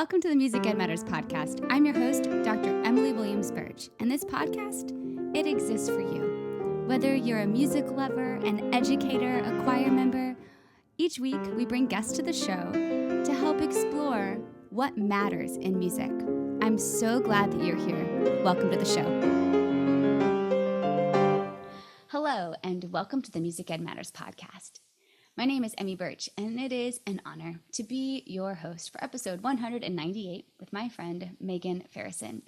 Welcome to the Music Ed Matters podcast. I'm your host, Dr. Emily Williams-Birch, and this podcast, it exists for you. Whether you're a music lover, an educator, a choir member, each week we bring guests to the show to help explore what matters in music. I'm so glad that you're here. Welcome to the show. Hello, and welcome to the Music Ed Matters podcast. My name is Emmy Birch, and it is an honor to be your host for episode 198 with my friend, Megan Farison.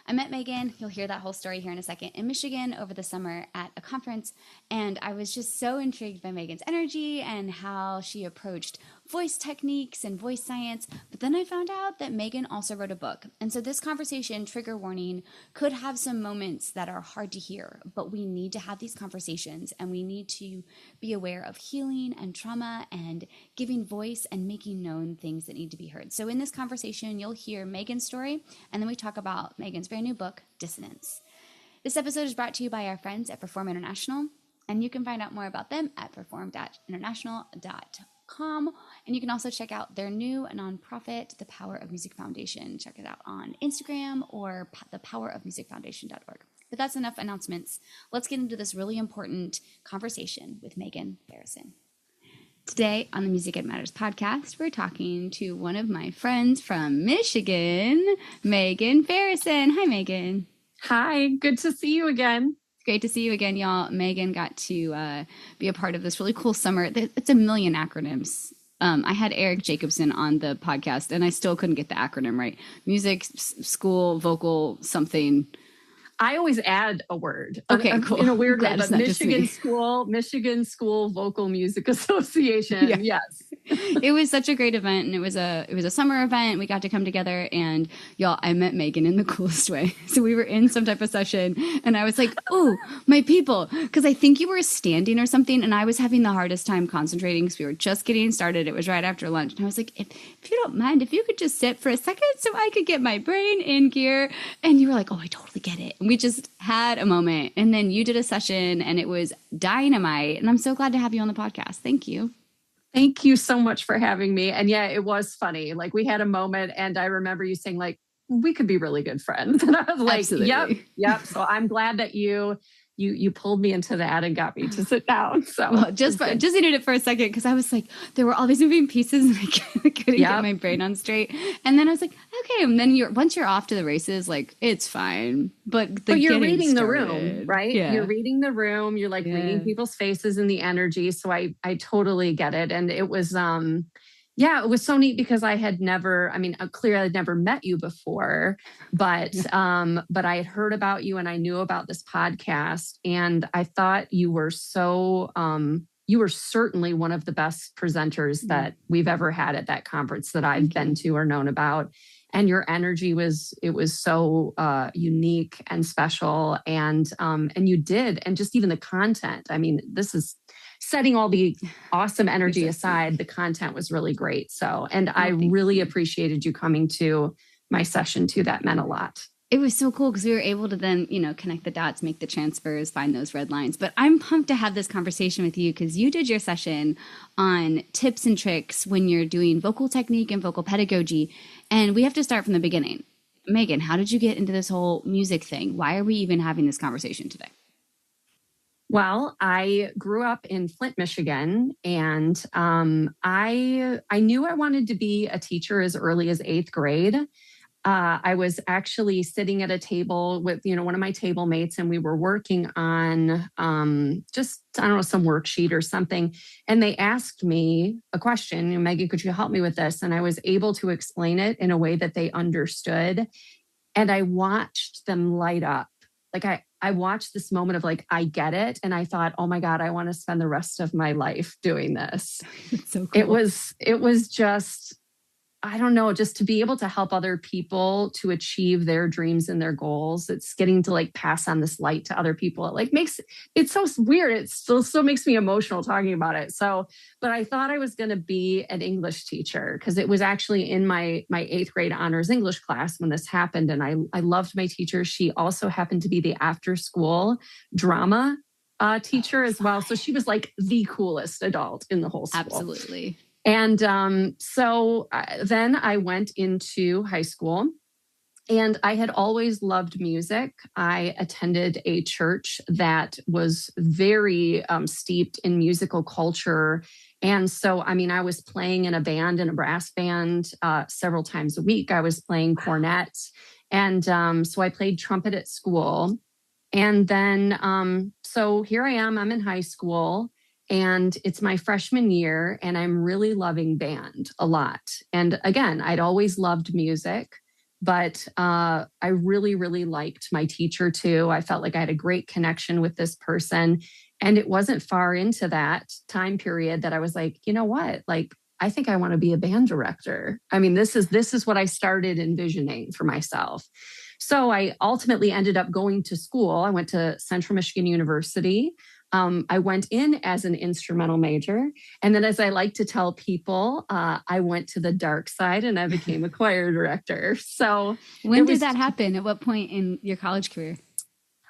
I met Megan, you'll hear that whole story here in a second, in Michigan over the summer at a conference, and I was just so intrigued by Megan's energy and how she approached voice techniques and voice science. But then I found out that Megan also wrote a book. And so this conversation, trigger warning, could have some moments that are hard to hear, but we need to have these conversations and we need to be aware of healing and trauma and giving voice and making known things that need to be heard. So in this conversation, you'll hear Megan's story, and then we talk about Megan's very new book, Dissonance. This episode is brought to you by our friends at Perform International, and you can find out more about them at perform-international.com. And you can also check out their new nonprofit, the Power of Music Foundation. Check it out on Instagram or thepowerofmusicfoundation.org. But that's enough announcements. Let's get into this really important conversation with Megan Farison. Today on the Music Ed Matters podcast, we're talking to one of my friends from Michigan, Megan Farison. Hi, Megan. Hi, good to see you again. Great to see you again, y'all. Megan got to be a part of this really cool summer. It's a million acronyms. I had Eric Jacobson on the podcast, and I still couldn't get the acronym right. Music, school, vocal, something. I always add a word. Okay, cool. In a weird way, but but Michigan School Vocal Music Association. Yeah. Yes. It was such a great event, and it was a summer event. We got to come together, and y'all, I met Megan in the coolest way. So we were in some type of session, and I was like, "Oh, my people," because I think you were standing or something, and I was having the hardest time concentrating because we were just getting started. It was right after lunch, and I was like, "If you don't mind, if you could just sit for a second, so I could get my brain in gear." And you were like, "Oh, I totally get it." And we just had a moment, and then you did a session, and it was dynamite. And I'm so glad to have you on the podcast. Thank you. Thank you so much for having me. And yeah, it was funny. Like, we had a moment, and I remember you saying, like, we could be really good friends. And I was like, Absolutely. Yep. So I'm glad that you pulled me into that and got me to sit down. So well, just needed it for a second, because I was like, there were all these moving pieces, and I couldn't get my brain on straight. And then I was like, okay. And then once you're off to the races, like, it's fine. But you're reading the room, right? Yeah. You're reading the room. You're like reading people's faces and the energy. So I totally get it. And it was, it was so neat because I had never, clearly I'd never met you before, but I had heard about you and I knew about this podcast, and I thought you were you were certainly one of the best presenters that we've ever had at that conference that I've been to or known about. And your energy was so unique and special, and you did, and just even the content. I mean, this is setting all the awesome energy aside. The content was really great. So, and I really appreciated you coming to my session too. That meant a lot. It was so cool because we were able to then, connect the dots, make the transfers, find those red lines. But I'm pumped to have this conversation with you because you did your session on tips and tricks when you're doing vocal technique and vocal pedagogy. And we have to start from the beginning. Megan, how did you get into this whole music thing? Why are we even having this conversation today? Well, I grew up in Flint, Michigan, and I knew I wanted to be a teacher as early as 8th grade. I was actually sitting at a table with, one of my table mates, and we were working on some worksheet or something. And they asked me a question, Megan, could you help me with this? And I was able to explain it in a way that they understood. And I watched them light up. Like I watched this moment of like, I get it. And I thought, oh my God, I want to spend the rest of my life doing this. It's so cool. It was just, I don't know, just to be able to help other people to achieve their dreams and their goals. It's getting to like pass on this light to other people. It's so weird. It still makes me emotional talking about it. So, but I thought I was going to be an English teacher because it was actually in my 8th grade honors English class when this happened. And I loved my teacher. She also happened to be the after school drama teacher as well. So she was like the coolest adult in the whole school. Absolutely. And then I went into high school. And I had always loved music. I attended a church that was very steeped in musical culture. And so, I mean, I was playing in a band, in a brass band, several times a week. I was playing cornet. And so I played trumpet at school. And then, so here I am, I'm in high school. And it's my freshman year, and I'm really loving band a lot. And again, I'd always loved music. But I really, really liked my teacher too. I felt like I had a great connection with this person. And it wasn't far into that time period that I was like, you know what? Like, I think I want to be a band director. I mean, this is what I started envisioning for myself. So I ultimately ended up going to school. I went to Central Michigan University. I went in as an instrumental major. And then, as I like to tell people, I went to the dark side and I became a choir director. So when did that happen? At what point in your college career?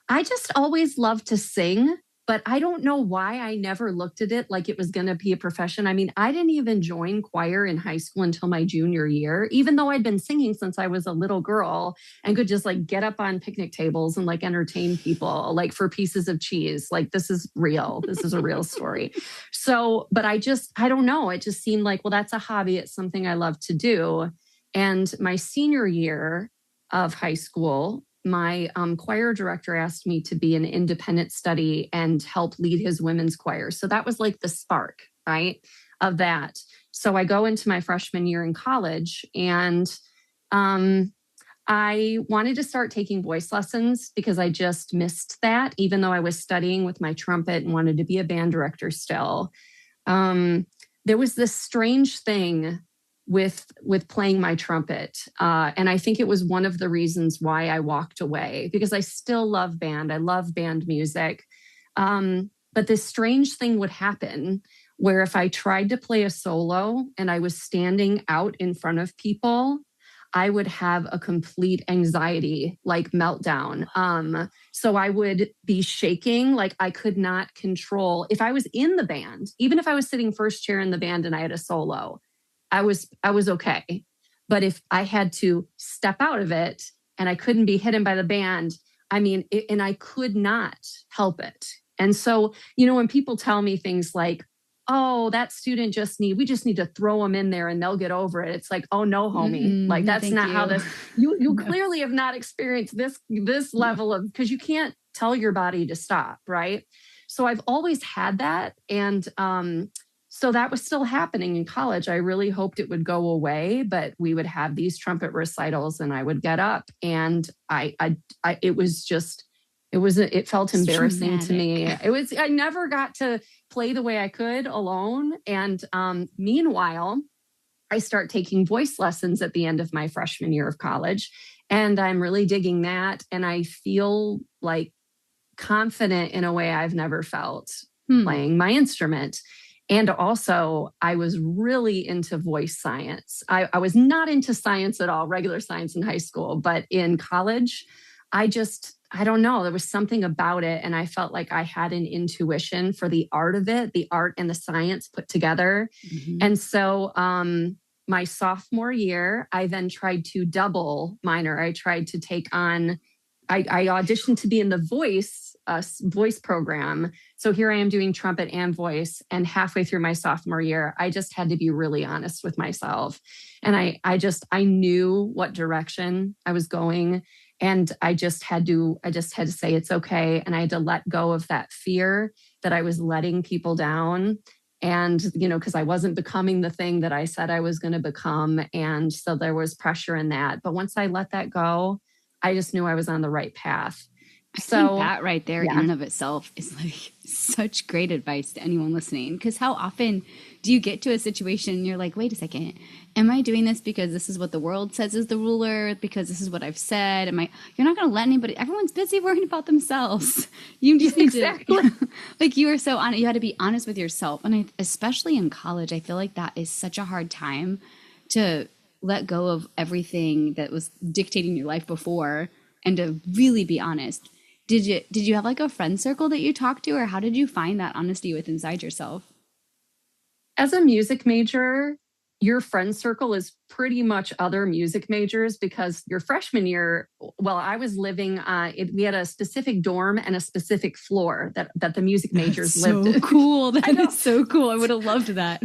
I just always loved to sing, but I don't know why I never looked at it like it was going to be a profession. I mean, I didn't even join choir in high school until my junior year, even though I'd been singing since I was a little girl and could just like get up on picnic tables and like entertain people like for pieces of cheese. Like, this is real. This is a real story. So, but I don't know. It just seemed like, well, that's a hobby. It's something I love to do. And my senior year of high school, my choir director asked me to be an independent study and help lead his women's choir. So that was like the spark, right, of that. So I go into my freshman year in college, and I wanted to start taking voice lessons because I just missed that, even though I was studying with my trumpet and wanted to be a band director still. There was this strange thing with playing my trumpet. And I think it was one of the reasons why I walked away, because I still love band. I love band music. But this strange thing would happen where if I tried to play a solo and I was standing out in front of people, I would have a complete anxiety, like meltdown. So I would be shaking, like I could not control. If I was in the band, even if I was sitting first chair in the band and I had a solo, I was okay. But if I had to step out of it and I couldn't be hidden by the band, I mean, and I could not help it. And so, you know, when people tell me things like, oh, that student we just need to throw them in there and they'll get over it. It's like, oh no, homie. Like, that's not how this, you no. Clearly have not experienced this level of, because you can't tell your body to stop, right? So I've always had that. And, so that was still happening in college. I really hoped it would go away, but we would have these trumpet recitals and I would get up, and it felt embarrassing to me. I never got to play the way I could alone. And meanwhile, I start taking voice lessons at the end of my freshman year of college, and I'm really digging that. And I feel like confident in a way I've never felt playing my instrument. And also, I was really into voice science. I was not into science at all, regular science in high school, but in college, I don't know, there was something about it. And I felt like I had an intuition for the art of it, the art and the science put together. Mm-hmm. And so my sophomore year, I then tried to double minor. I tried to take on, I auditioned to be in the voice program. So here I am doing trumpet and voice. And halfway through my sophomore year, I just had to be really honest with myself. And I knew what direction I was going. And I just had to say it's okay. And I had to let go of that fear that I was letting people down. And, you know, because I wasn't becoming the thing that I said I was going to become. And so there was pressure in that. But once I let that go, I just knew I was on the right path. I think that right there in and of itself is like such great advice to anyone listening. Because how often do you get to a situation and you're like, wait a second, am I doing this because this is what the world says is the ruler? Because this is what I've said? You're not going to let anybody, everyone's busy worrying about themselves. You just need to, like you were so honest, you had to be honest with yourself. And especially in college, I feel like that is such a hard time to let go of everything that was dictating your life before and to really be honest. Did you have like a friend circle that you talked to, or how did you find that honesty with inside yourself? As a music major, your friend circle is pretty much other music majors because your freshman year, well, I was living, we had a specific dorm and a specific floor that the music majors lived in. So cool. That is so cool. I would have loved that.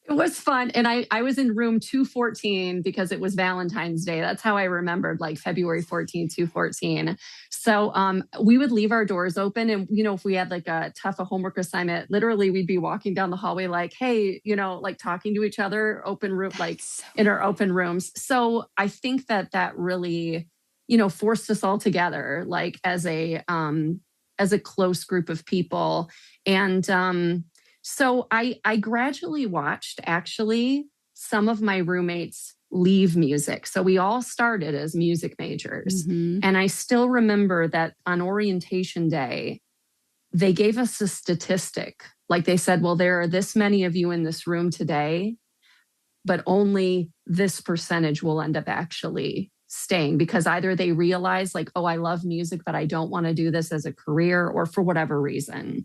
It was fun. And I was in room 214 because it was Valentine's Day. That's how I remembered, like February 14th, 214. So we would leave our doors open. And, if we had like a homework assignment, literally we'd be walking down the hallway like, hey, like talking to each other, open room, like in our open rooms. So I think that really, forced us all together, like as a close group of people. And so I gradually watched actually some of my roommates leave music. So we all started as music majors. Mm-hmm. And I still remember that on orientation day, they gave us a statistic. Like they said, well, there are this many of you in this room today, but only this percentage will end up actually staying because either they realize like, oh, I love music, but I don't want to do this as a career or for whatever reason.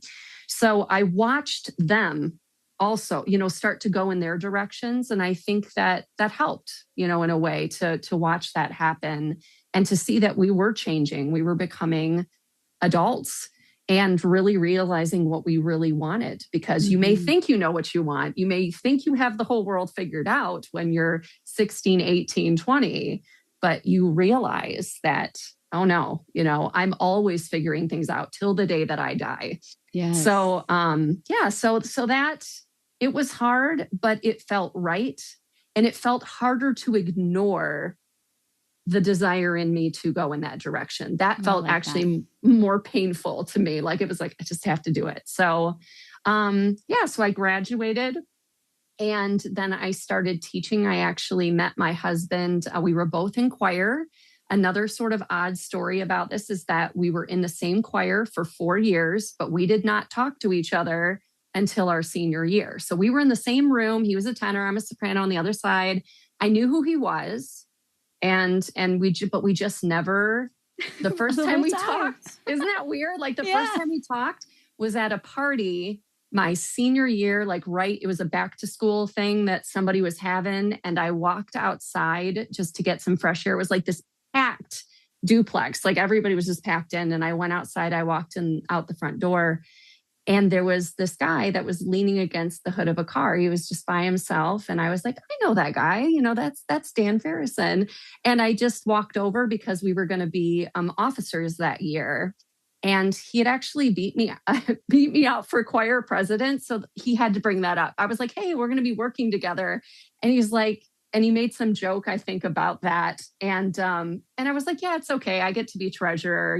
So I watched them also, start to go in their directions. And I think that helped, in a way to watch that happen and to see that we were changing, we were becoming adults and really realizing what we really wanted, because you may think you know what you want. You may think you have the whole world figured out when you're 16, 18, 20, but you realize that, oh no, I'm always figuring things out till the day that I die. Yes. So, so that it was hard, but it felt right. And it felt harder to ignore the desire in me to go in that direction. That felt actually more painful to me. Like it was like, I just have to do it. So, so I graduated and then I started teaching. I actually met my husband. We were both in choir. Another sort of odd story about this is that we were in the same choir for 4 years, but we did not talk to each other until our senior year. So we were in the same room. He was a tenor, I'm a soprano on the other side. I knew who he was. But we just never, the first time we talked, isn't that weird? Like the first time we talked was at a party my senior year, it was a back to school thing that somebody was having. And I walked outside just to get some fresh air. It was like this packed duplex, like everybody was just packed in. And I went outside, I walked in out the front door. And there was this guy that was leaning against the hood of a car. He was just by himself. And I was like, I know that guy, that's Dan Farison. And I just walked over because we were going to be officers that year. And he had actually beat me out for choir president. So he had to bring that up. I was like, hey, we're going to be working together. And he's like, and he made some joke, I think, about that. And I was like, yeah, it's okay. I get to be treasurer,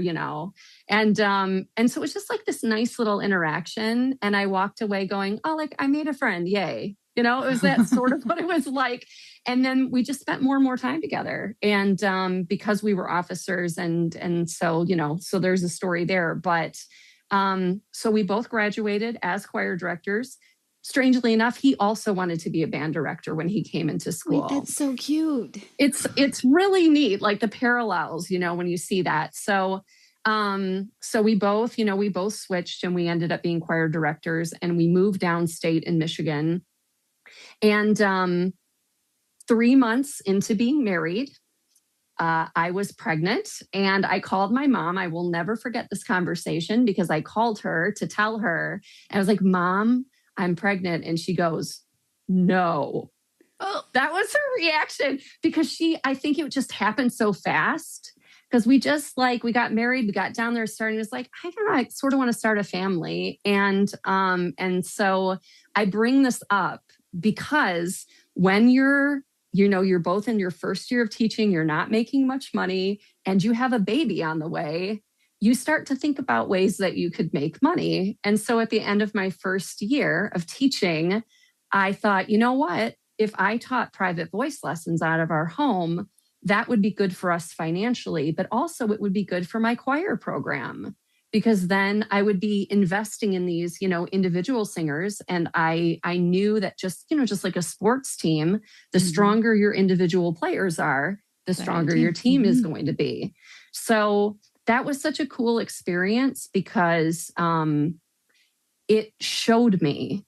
And so it was just like this nice little interaction. And I walked away going, oh, like I made a friend. Yay. It was that sort of what it was like. And then we just spent more and more time together. And because we were officers and so, so there's a story there. But so we both graduated as choir directors. Strangely enough, he also wanted to be a band director when he came into school. Wait, that's so cute. It's really neat, like the parallels, when you see that. So we both switched and we ended up being choir directors and we moved downstate in Michigan. And 3 months into being married, I was pregnant and I called my mom. I will never forget this conversation because I called her to tell her. I was like, Mom, I'm pregnant. And she goes, no. Oh, that was her reaction because I think it just happened so fast because we got married, we got down there starting. It was like, I don't know, I sort of want to start a family. And so I bring this up because when you're both in your first year of teaching, you're not making much money and you have a baby on the way, you start to think about ways that you could make money. And so at the end of my first year of teaching, I thought, you know what? If I taught private voice lessons out of our home, that would be good for us financially, but also it would be good for my choir program because then I would be investing in these, individual singers. And I knew that just like a sports team, the stronger your individual players are, the stronger your team is going to be. So that was such a cool experience because it showed me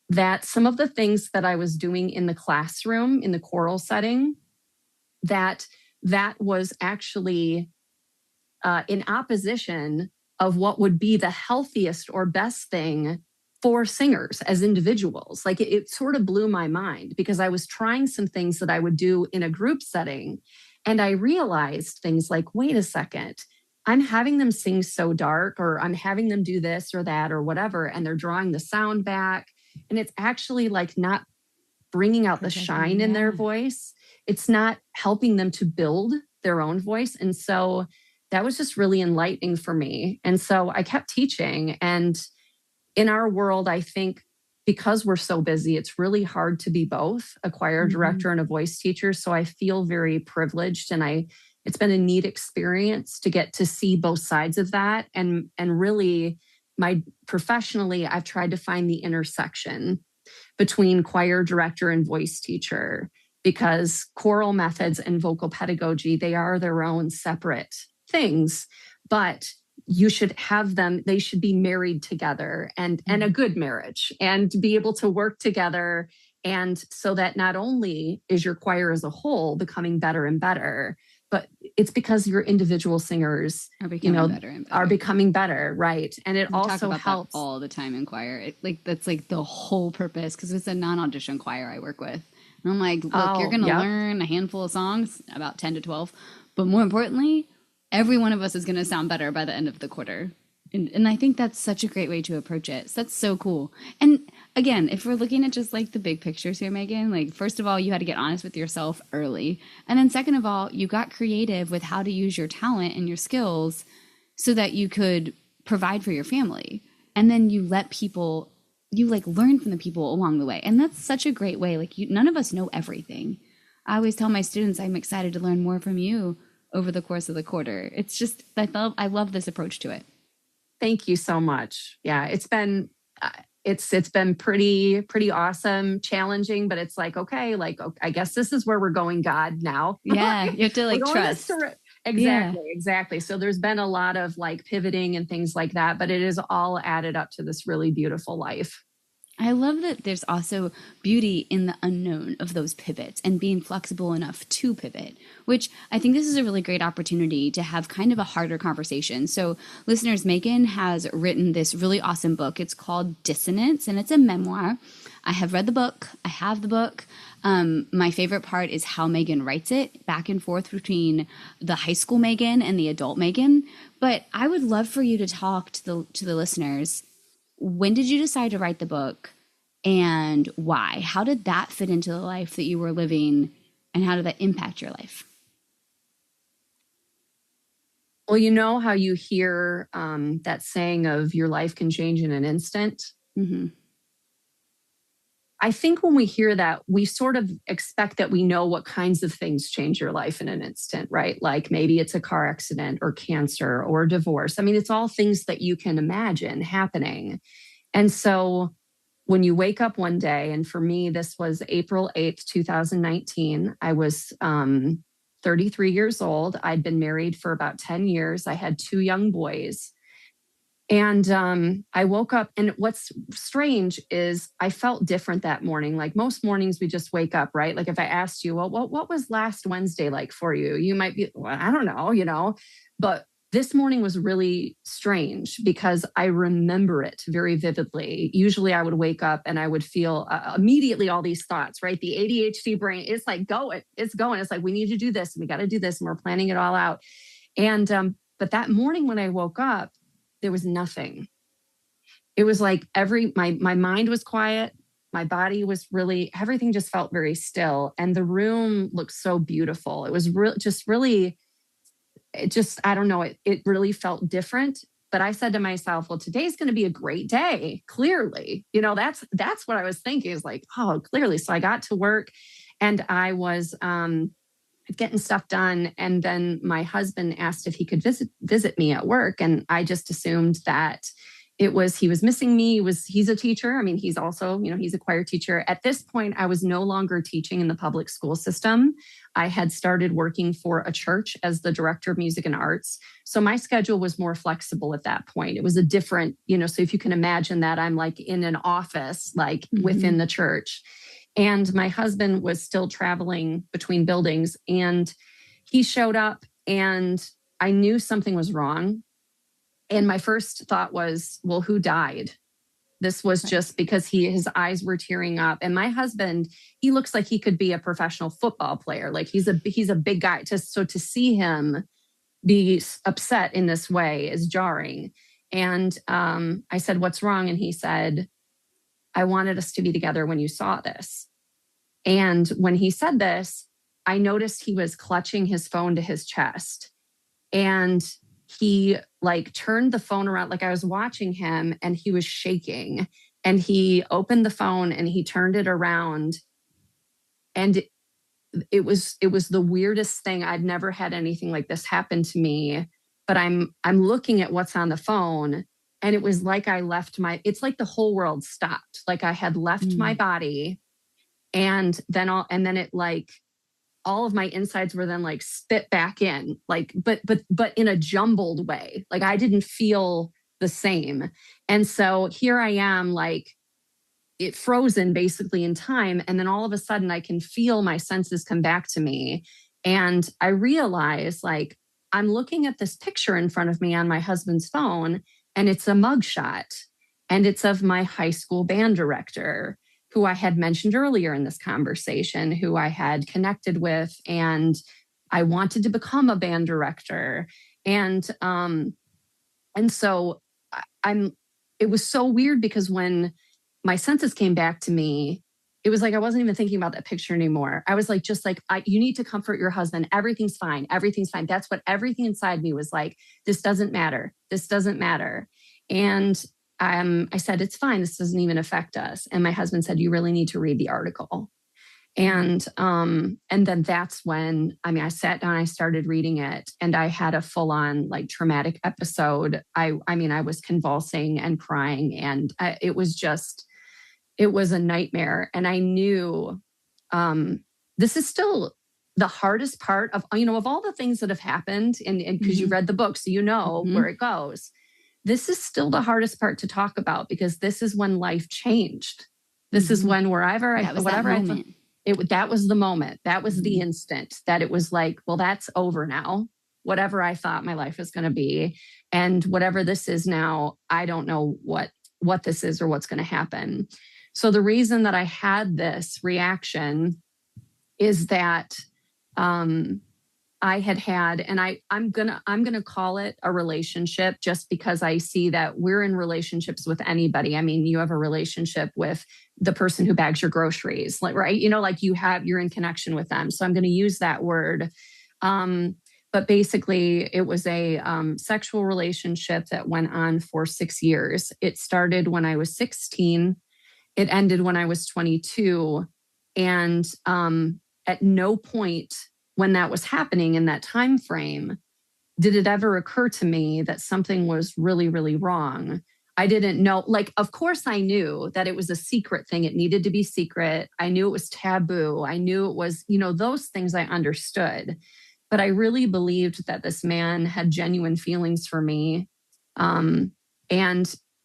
that some of the things that I was doing in the classroom, in the choral setting, that was actually in opposition of what would be the healthiest or best thing for singers as individuals. Like it sort of blew my mind because I was trying some things that I would do in a group setting. And I realized things like, wait a second, I'm having them sing so dark, or I'm having them do this or that or whatever, and they're drawing the sound back. And it's actually like not bringing out the shine in their voice. It's not helping them to build their own voice. And so that was just really enlightening for me. And so I kept teaching. And in our world, I think because we're so busy, it's really hard to be both a choir director and a voice teacher. So I feel very privileged, and it's been a neat experience to get to see both sides of that. And really, professionally, I've tried to find the intersection between choir director and voice teacher, because choral methods and vocal pedagogy, they are their own separate things, but you should have them, they should be married together, and a good marriage, and be able to work together. And so that not only is your choir as a whole becoming better and better, but it's because your individual singers are becoming better and better. Are becoming better, right? And it also talk about helps that all the time in choir. That's like the whole purpose, because it's a non-audition choir I work with. And I'm like, look, you're going to learn a handful of songs, about 10 to 12, but more importantly, every one of us is going to sound better by the end of the quarter. And I think that's such a great way to approach it. So that's so cool. And again, if we're looking at just like the big pictures here, Megan, like first of all, you had to get honest with yourself early. And then second of all, you got creative with how to use your talent and your skills so that you could provide for your family. And then you let people, you like learn from the people along the way. And that's such a great way. Like none of us know everything. I always tell my students, I'm excited to learn more from you over the course of the quarter. It's just, I love this approach to it. Thank you so much. Yeah, it's been pretty awesome, challenging, but it's like, okay, I guess this is where we're going, God, now. Yeah, you have to like trust. Exactly. So there's been a lot of like pivoting and things like that, but it is all added up to this really beautiful life. I love that there's also beauty in the unknown of those pivots and being flexible enough to pivot, which I think this is a really great opportunity to have kind of a harder conversation. So listeners, Megan has written this really awesome book. It's called Dissonance, and it's a memoir. I have read the book. I have the book. My favorite part is how Megan writes it, back and forth between the high school Megan and the adult Megan. But I would love for you to talk to the listeners. When did you decide to write the book, and why? How did that fit into the life that you were living, and how did that impact your life? Well, you know how you hear that saying of your life can change in an instant? Mm-hmm. I think when we hear that, we sort of expect that we know what kinds of things change your life in an instant, right? Like maybe it's a car accident or cancer or divorce. I mean, it's all things that you can imagine happening. And so when you wake up one day, and for me, this was April 8th, 2019, I was 33 years old. I'd been married for about 10 years. I had 2 young boys. And I woke up, and what's strange is I felt different that morning. Like most mornings, we just wake up, right? Like if I asked you, well, what was last Wednesday like for you? You might be, well, I don't know, but this morning was really strange because I remember it very vividly. Usually I would wake up and I would feel immediately all these thoughts, right? The ADHD brain, it's like, it's going. It's like, we need to do this and we got to do this, and we're planning it all out. And, but that morning when I woke up, there was nothing. It was like my mind was quiet. My body was really, everything just felt very still. And the room looked so beautiful. It was I don't know, it really felt different. But I said to myself, well, today's going to be a great day. Clearly, that's what I was thinking, is like, oh, clearly. So I got to work, and I was, getting stuff done. And then my husband asked if he could visit me at work. And I just assumed that he was missing me. He's a teacher. I mean, he's also, he's a choir teacher. At this point, I was no longer teaching in the public school system. I had started working for a church as the director of music and arts. So my schedule was more flexible at that point. It was a different, so if you can imagine that, I'm like in an office, like within the church. And my husband was still traveling between buildings, and he showed up, and I knew something was wrong. And my first thought was, well, who died? This was just because his eyes were tearing up. And my husband, he looks like he could be a professional football player. Like he's a big guy. So to see him be upset in this way is jarring. And I said, what's wrong? And he said, I wanted us to be together when you saw this. And when he said this, I noticed he was clutching his phone to his chest. And he like turned the phone around, like I was watching him, and he was shaking, and he opened the phone and he turned it around. And it was the weirdest thing. I'd never had anything like this happen to me, but I'm looking at what's on the phone, and it was like it's like the whole world stopped. Like I had left my body, and then it like, all of my insides were then like spit back in, like, but in a jumbled way. Like I didn't feel the same. And so here I am, like it frozen basically in time. And then all of a sudden I can feel my senses come back to me. And I realize like, I'm looking at this picture in front of me on my husband's phone, and it's a mugshot, and it's of my high school band director, who I had mentioned earlier in this conversation, who I had connected with, and I wanted to become a band director. And so it was so weird, because when my senses came back to me, it was like, I wasn't even thinking about that picture anymore. I was like, you need to comfort your husband. Everything's fine. Everything's fine. That's what everything inside me was like. This doesn't matter. This doesn't matter. And I said, it's fine. This doesn't even affect us. And my husband said, you really need to read the article. And then that's when, I sat down, I started reading it, and I had a full on like traumatic episode. I was convulsing and crying, and it was a nightmare. And I knew, this is still the hardest part of all the things that have happened, and because you read the book, so where it goes. This is still the hardest part to talk about, because this is when life changed. This is when that was the moment. That was the instant that it was like, well, that's over now. Whatever I thought my life was going to be, and whatever this is now, I don't know what this is or what's going to happen. So the reason that I had this reaction is that I had, and I'm gonna call it a relationship, just because I see that we're in relationships with anybody. I mean, you have a relationship with the person who bags your groceries, like, right? Like you're in connection with them. So I'm going to use that word. But basically it was a sexual relationship that went on for 6 years. It started when I was 16. It ended when I was 22. And at no point when that was happening in that time frame did it ever occur to me that something was really, really wrong. I didn't know, like, of course I knew that it was a secret thing. It needed to be secret. I knew it was taboo. I knew it was, those things I understood. But I really believed that this man had genuine feelings for me. And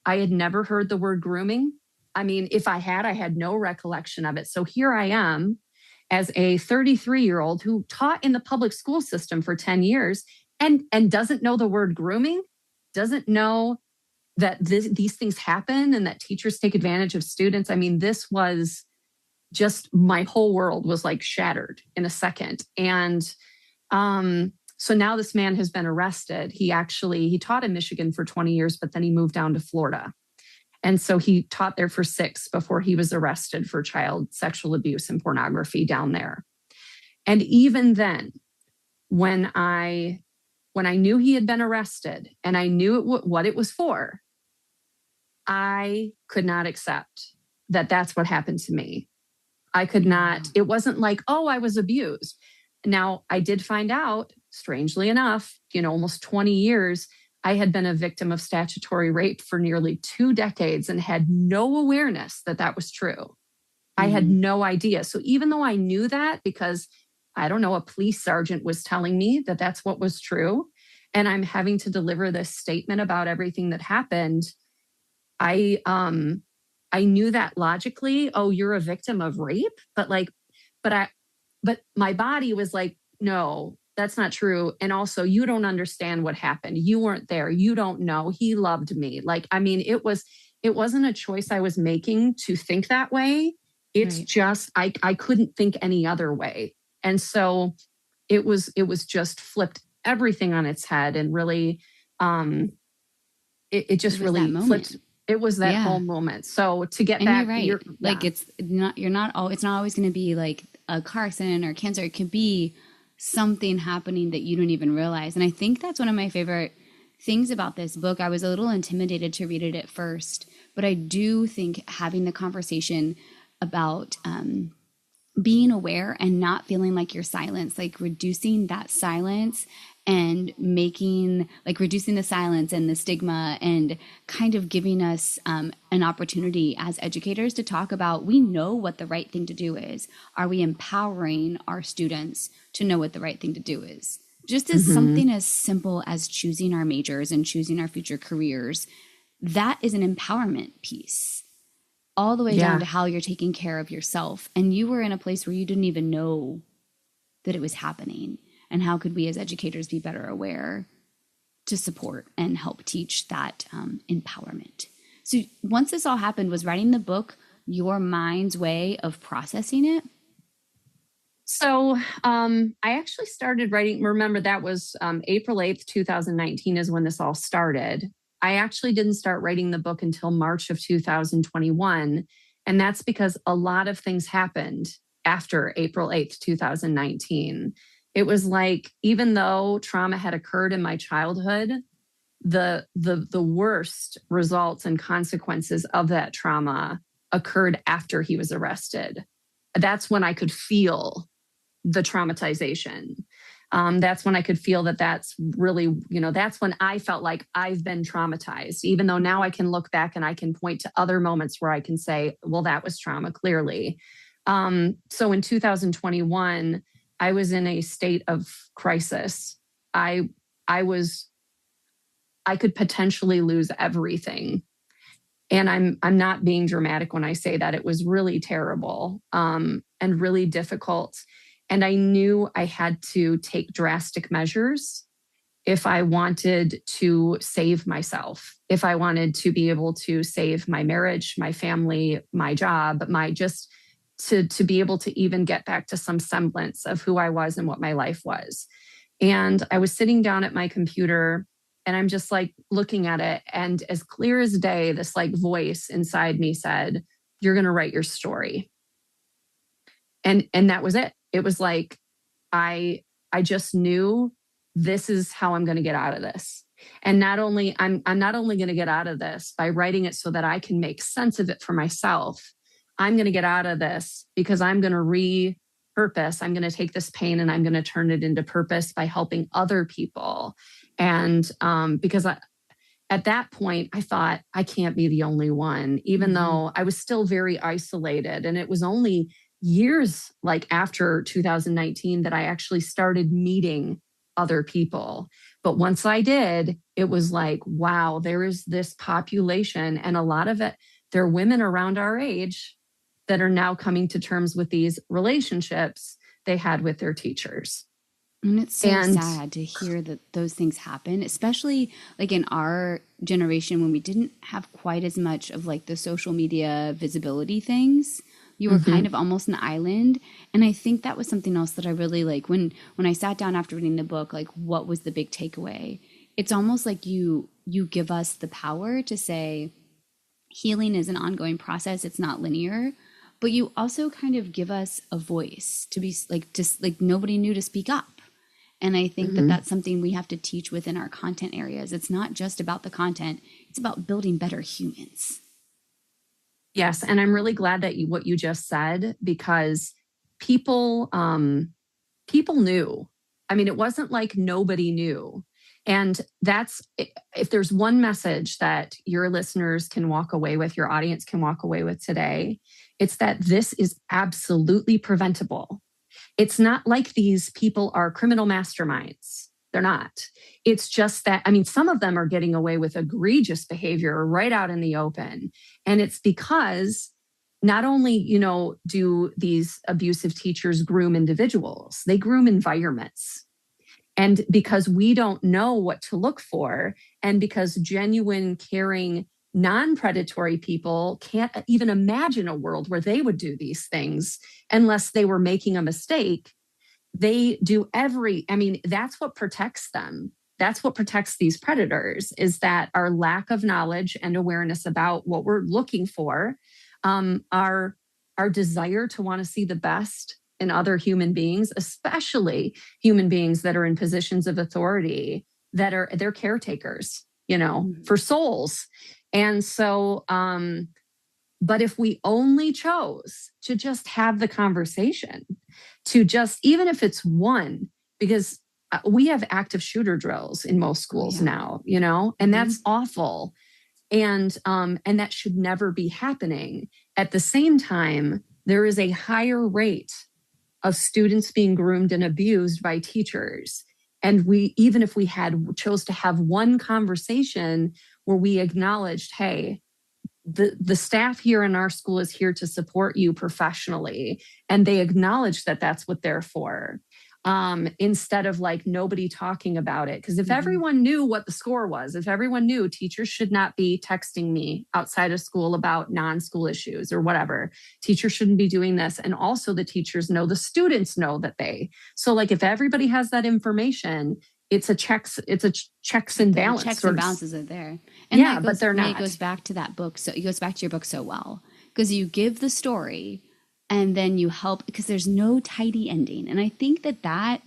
I had never heard the word grooming. I mean, if I had no recollection of it. So here I am, as a 33-year-old who taught in the public school system for 10 years and doesn't know the word grooming, doesn't know that these things happen and that teachers take advantage of students. I mean, this was just, my whole world was like shattered in a second. And so now this man has been arrested. He taught in Michigan for 20 years, but then he moved down to Florida. And so he taught there for 6 before he was arrested for child sexual abuse and pornography down there. And even then, when I knew he had been arrested and I knew what it was for, I could not accept that that's what happened to me. I could not, it wasn't like, oh, I was abused. Now, I did find out, strangely enough, almost 20 years, I had been a victim of statutory rape for nearly 2 decades and had no awareness that that was true. I had no idea. So even though I knew that because, I don't know, a police sergeant was telling me that that's what was true, and I'm having to deliver this statement about everything that happened, I knew that logically, oh, you're a victim of rape, but my body was like, no, that's not true. And also, you don't understand what happened. You weren't there. You don't know. He loved me. Like, I mean, it wasn't a choice I was making to think that way. It's Right. just I couldn't think any other way. And so it was just flipped everything on its head, and really it just It was that really moment. flipped. It was that Yeah. whole moment. So to get And back, you're right. Like it's not it's not always going to be like a car accident or cancer. It could be something happening that you don't even realize. And I think that's one of my favorite things about this book. I was a little intimidated to read it at first, but I do think having the conversation about being aware and not feeling like you're silenced, like reducing that silence and making like reducing the silence and the stigma and kind of giving us an opportunity as educators to talk about, we know what the right thing to do is. Are we empowering our students to know what the right thing to do is? Just as something as simple as choosing our majors and choosing our future careers, that is an empowerment piece, all the way down to how you're taking care of yourself. And you were in a place where you didn't even know that it was happening. And how could we as educators be better aware to support and help teach that empowerment? So once this all happened, was writing the book your mind's way of processing it? So I actually started writing. Remember, that was April 8th, 2019 is when this all started. I actually didn't start writing the book until March of 2021. And that's because a lot of things happened after April 8th, 2019. It was like, even though trauma had occurred in my childhood, the worst results and consequences of that trauma occurred after he was arrested. That's when I could feel the traumatization. That's when I could feel that that's really, that's when I felt like I've been traumatized, even though now I can look back and I can point to other moments where I can say, well, that was trauma, clearly. So in 2021, I was in a state of crisis. I could potentially lose everything. And I'm not being dramatic when I say that. It was really terrible and really difficult. And I knew I had to take drastic measures if I wanted to save myself, if I wanted to be able to save my marriage, my family, my job, to be able to even get back to some semblance of who I was and what my life was. And I was sitting down at my computer and I'm just like looking at it. And as clear as day, this like voice inside me said, you're going to write your story. And that was it. It was like, I just knew this is how I'm going to get out of this. And not only I'm not only going to get out of this by writing it so that I can make sense of it for myself. I'm going to get out of this because I'm going to repurpose. I'm going to take this pain and I'm going to turn it into purpose by helping other people. And because at that point, I thought I can't be the only one, even though I was still very isolated. And it was only years like after 2019 that I actually started meeting other people. But once I did, it was like, wow, there is this population, and a lot of it, they're women around our age that are now coming to terms with these relationships they had with their teachers. And it's so sad to hear that those things happen, especially like in our generation when we didn't have quite as much of like the social media visibility things. You were kind of almost an island. And I think that was something else that I really like when I sat down after reading the book, like what was the big takeaway? It's almost like you give us the power to say healing is an ongoing process. It's not linear. But you also kind of give us a voice to be like, just like nobody knew to speak up. And I think that that's something we have to teach within our content areas. It's not just about the content. It's about building better humans. Yes. And I'm really glad that what you just said, because people knew. I mean, it wasn't like nobody knew. And that's, if there's one message that your listeners can walk away with, your audience can walk away with today, it's that this is absolutely preventable. It's not like these people are criminal masterminds. They're not. It's just that, I mean, some of them are getting away with egregious behavior right out in the open. And it's because not only, do these abusive teachers groom individuals, they groom environments. And because we don't know what to look for, and because genuine, caring, non-predatory people can't even imagine a world where they would do these things unless they were making a mistake, they do that's what protects them. That's what protects these predators, is that our lack of knowledge and awareness about what we're looking for, our desire to want to see the best in other human beings, especially human beings that are in positions of authority, they're caretakers, for souls. And so, but if we only chose to just have the conversation, to just, even if it's one, because we have active shooter drills in most schools now, and that's awful. And that should never be happening. At the same time, there is a higher rate of students being groomed and abused by teachers. And even if we chose to have one conversation where we acknowledged, hey, the staff here in our school is here to support you professionally, and they acknowledge that that's what they're for, instead of like nobody talking about it. Because if everyone knew what the score was, if everyone knew teachers should not be texting me outside of school about non-school issues or whatever, teachers shouldn't be doing this. And also the teachers know, the students know that so like if everybody has that information, it's a checks and balance. Checks and balances are there. And but they're not. It goes back to that book. So it goes back to your book so well, because you give the story and then you help, because there's no tidy ending. And I think that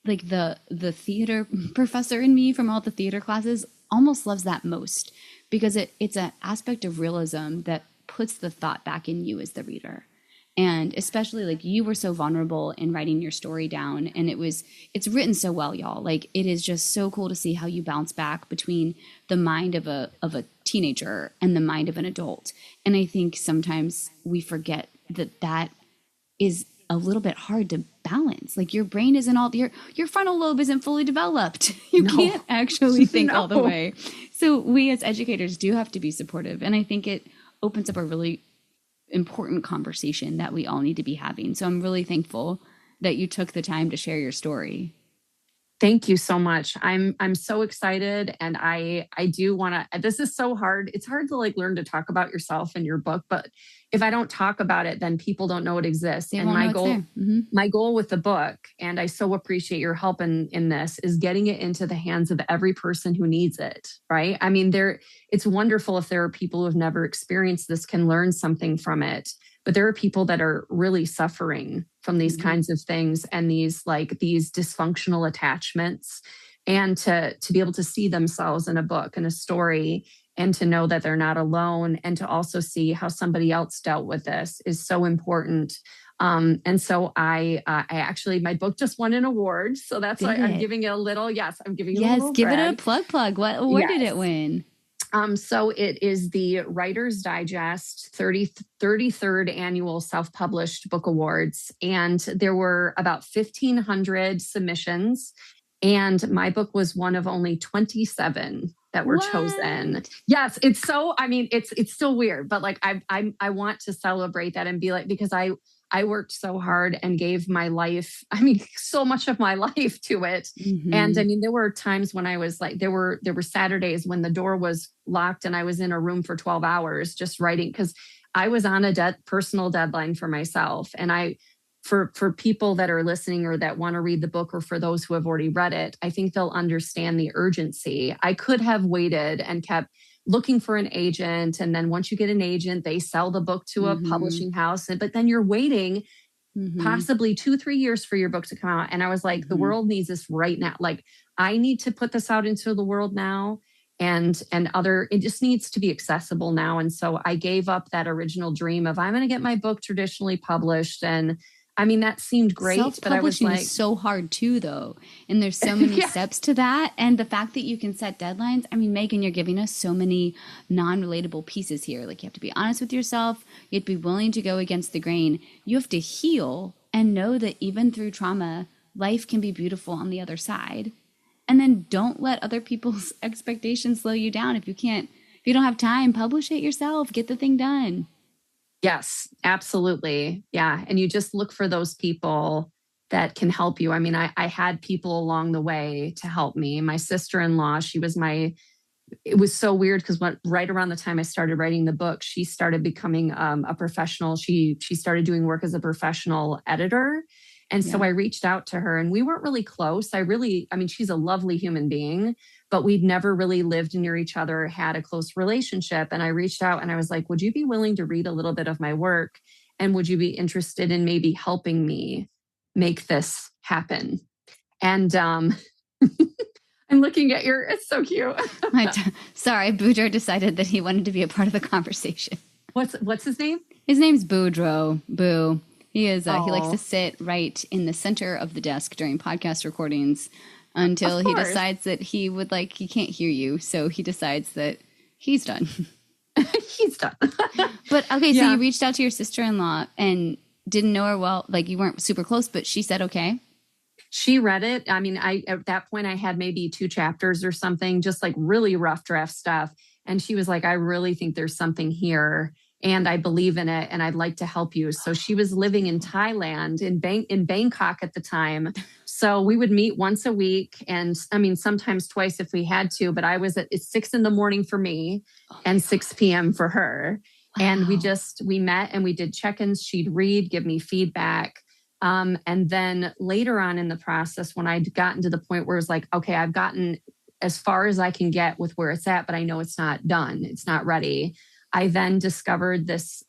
like the theater professor in me from all the theater classes almost loves that most, because it's an aspect of realism that puts the thought back in you as the reader. And especially like you were so vulnerable in writing your story down, and it's written so well, y'all. Like it is just so cool to see how you bounce back between the mind of a teenager and the mind of an adult. And I think sometimes we forget that is a little bit hard to balance. Like your brain isn't all your frontal lobe isn't fully developed. You can't actually think all the way. So we as educators do have to be supportive. And I think it opens up a really important conversation that we all need to be having. So I'm really thankful that you took the time to share your story. Thank you so much. I'm so excited, and I do want to. This is so hard. It's hard to like learn to talk about yourself and your book, but if I don't talk about it, then people don't know it exists. And my goal with the book, and I so appreciate your help in this, is getting it into the hands of every person who needs it. Right? I mean, it's wonderful if there are people who have never experienced this can learn something from it. But there are people that are really suffering from these kinds of things and these dysfunctional attachments, and to be able to see themselves in a book and a story, and to know that they're not alone, and to also see how somebody else dealt with this is so important. And so I actually, my book just won an award. So that's why I'm giving it a little, I'm giving it a little give brag. it a plug. What award did it win? So it is the Writer's Digest 33rd Annual Self-Published Book Awards. And there were about 1,500 submissions. And my book was one of only 27 that were chosen. Yes, it's so, I mean, it's still weird, but like I want to celebrate that and be like, because I worked so hard and gave my life, I mean, so much of my life to it. And I mean, there were times when I was like, there were Saturdays when the door was locked and I was in a room for 12 hours just writing, because I was on a personal deadline for myself. And for people that are listening or that want to read the book, or for those who have already read it, I think they'll understand the urgency. I could have waited and kept looking for an agent. And then once you get an agent, they sell the book to a publishing house. But then you're waiting possibly 2-3 years for your book to come out. And I was like, the world needs this right now. Like, I need to put this out into the world now. And it just needs to be accessible now. And so I gave up that original dream of I'm going to get my book traditionally published. And I mean, that seemed great, but I was Self-publishing like, is so hard too, though. And there's so many steps to that. And the fact that you can set deadlines. I mean, Megan, you're giving us so many non-relatable pieces here. Like, you have to be honest with yourself. You have to be willing to go against the grain. You have to heal and know that even through trauma, life can be beautiful on the other side. And then don't let other people's expectations slow you down. If you don't have time, publish it yourself. Get the thing done. yes, absolutely. Yeah. And you just look for those people that can help you. I mean, I had people along the way to help me. My sister-in-law, it was so weird because right around the time I started writing the book, she started becoming a professional. She started doing work as a professional editor. And so I reached out to her, and we weren't really close. I mean, she's a lovely human being, but we'd never really lived near each other, had a close relationship. And I reached out and I was like, would you be willing to read a little bit of my work? And would you be interested in maybe helping me make this happen? And I'm looking at it's so cute. Sorry, Boudreaux decided that he wanted to be a part of the conversation. What's his name? His name's Boudreaux. Boo. He is. He likes to sit right in the center of the desk during podcast recordings until he decides that he can't hear you. So he decides that he's done. He's done. But okay, so you reached out to your sister-in-law and didn't know her well. Like, you weren't super close, but she said, okay. She read it. I mean, at that point I had maybe 2 chapters or something, just like really rough draft stuff. And she was like, I really think there's something here, and I believe in it, and I'd like to help you. So she was living in Thailand, in Bangkok at the time. So we would meet once a week, and I mean, sometimes twice if we had to, but it's 6 a.m. for me and 6 p.m. for her. Wow. And we met and we did check-ins. She'd read, give me feedback. And then later on in the process, when I'd gotten to the point where it's like, okay, I've gotten as far as I can get with where it's at, but I know it's not done. It's not ready. I then discovered this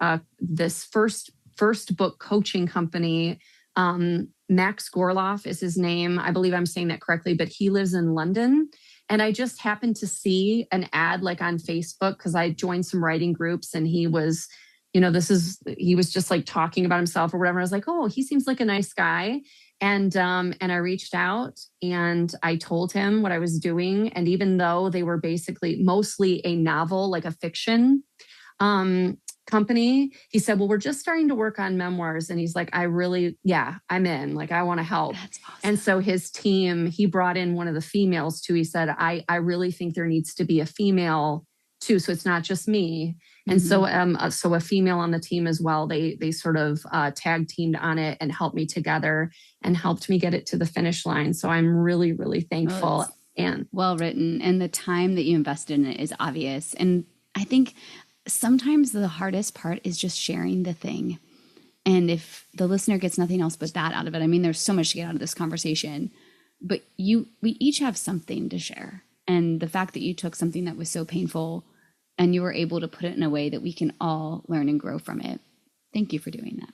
first book coaching company. Max Gorloff is his name. I believe I'm saying that correctly, but he lives in London. And I just happened to see an ad like on Facebook because I joined some writing groups, and he was just like talking about himself or whatever. I was like, oh, he seems like a nice guy. And I reached out and I told him what I was doing. And even though they were basically mostly a novel, like a fiction company, he said, well, we're just starting to work on memoirs. And he's like, I'm in, like, I want to help. That's awesome. And so his team, he brought in one of the females too. He said, I really think there needs to be a female too. So it's not just me. And so a female on the team as well, they sort of tag teamed on it and helped me together and helped me get it to the finish line. So I'm really, really thankful. And well written. And the time that you invested in it is obvious. And I think sometimes the hardest part is just sharing the thing. And if the listener gets nothing else but that out of it, I mean, there's so much to get out of this conversation, but we each have something to share. And the fact that you took something that was so painful and you were able to put it in a way that we can all learn and grow from it. Thank you for doing that.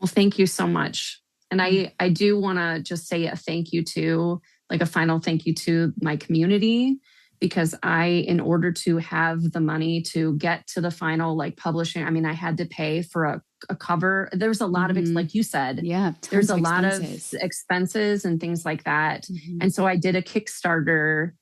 Well, thank you so much. And I do want to just say a thank you to, like a final thank you to my community, because in order to have the money to get to the final, like publishing, I mean, I had to pay for a cover. There's a lot of, like you said, there's a lot of expenses and things like that. And so I did a Kickstarter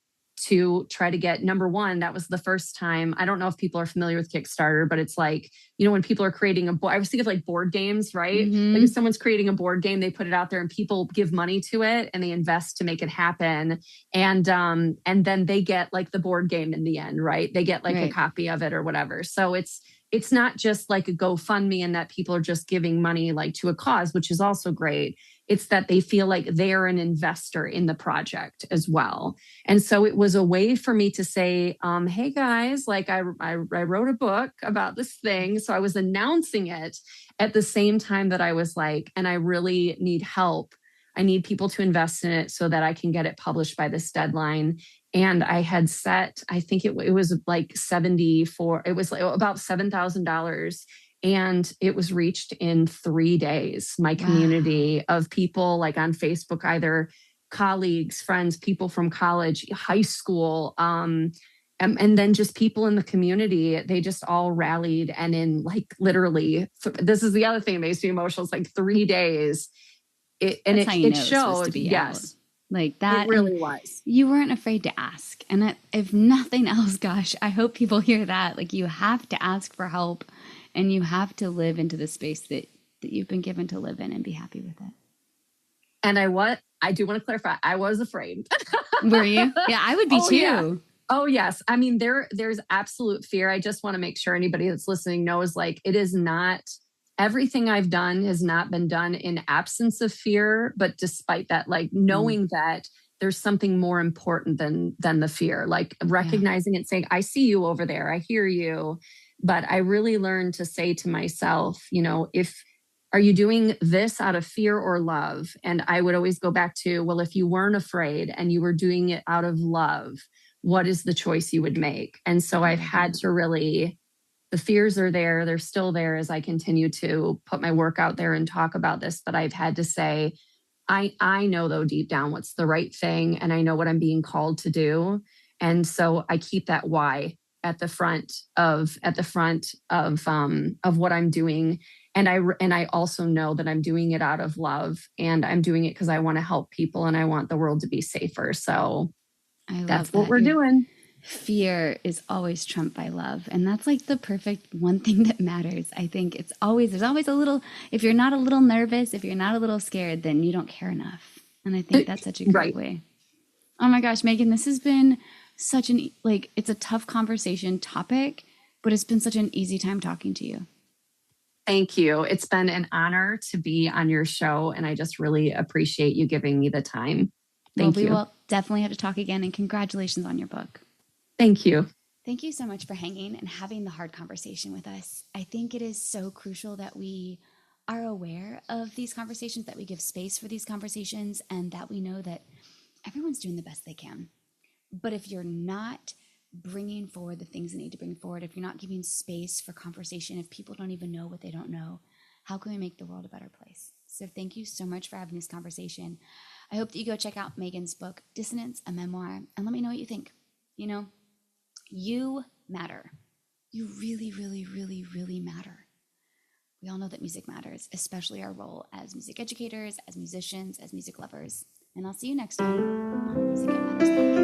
to try to get, number one, that was the first time. I don't know if people are familiar with Kickstarter, but it's like, when people are creating I was thinking of like board games, right? Like if someone's creating a board game, they put it out there and people give money to it and they invest to make it happen. And then they get like the board game in the end, right? They get like a copy of it or whatever. So it's not just like a GoFundMe and that people are just giving money like to a cause, which is also great. It's that they feel like they're an investor in the project as well. And so it was a way for me to say, hey guys, like I wrote a book about this thing. So I was announcing it at the same time that I was like, and I really need help. I need people to invest in it so that I can get it published by this deadline. And I had set, I think it was like it was like about $7,000. And it was reached in 3 days. My community of people like on Facebook, either colleagues, friends, people from college, high school, and then just people in the community, they just all rallied. And in like literally, this is the other thing that makes me emotional. It's like 3 days. That's how you know it's supposed to showed, be yes. out. Like that. It really was. You weren't afraid to ask. And if nothing else, gosh, I hope people hear that. Like you have to ask for help and you have to live into the space that you've been given to live in and be happy with it. And I do want to clarify, I was afraid. Were you? Yeah, I would be too. Yeah. Oh, yes. I mean, there's absolute fear. I just want to make sure anybody that's listening knows, like, it is not, everything I've done has not been done in absence of fear, but despite that, like knowing that there's something more important than the fear, like recognizing it, saying, I see you over there. I hear you. But I really learned to say to myself, are you doing this out of fear or love? And I would always go back to, well, if you weren't afraid and you were doing it out of love, what is the choice you would make? And so I've had to really, the fears are there. They're still there as I continue to put my work out there and talk about this. But I've had to say, I know though deep down what's the right thing. And I know what I'm being called to do. And so I keep that why at the front of what I'm doing. And I also know that I'm doing it out of love, and I'm doing it because I want to help people and I want the world to be safer. So that's what we're doing. Fear is always trumped by love. And that's like the perfect one thing that matters. I think there's always a little, if you're not a little nervous, if you're not a little scared, then you don't care enough. And I think that's such a great way. Oh my gosh, Megan, this has been such it's a tough conversation topic, but it's been such an easy time talking to you. Thank you. It's been an honor to be on your show, and I just really appreciate you giving me the time. Thank you. We will definitely have to talk again, and congratulations on your book. Thank you. Thank you so much for hanging and having the hard conversation with us. I think it is so crucial that we are aware of these conversations, that we give space for these conversations, and that we know that everyone's doing the best they can. But if you're not bringing forward the things they need to bring forward, if you're not giving space for conversation, if people don't even know what they don't know, how can we make the world a better place? So thank you so much for having this conversation. I hope that you go check out Megan's book, Dissonance, a Memoir, and let me know what you think. You matter. You really, really, really, really matter. We all know that music matters, especially our role as music educators, as musicians, as music lovers. And I'll see you next time on the Music Ed Matters podcast.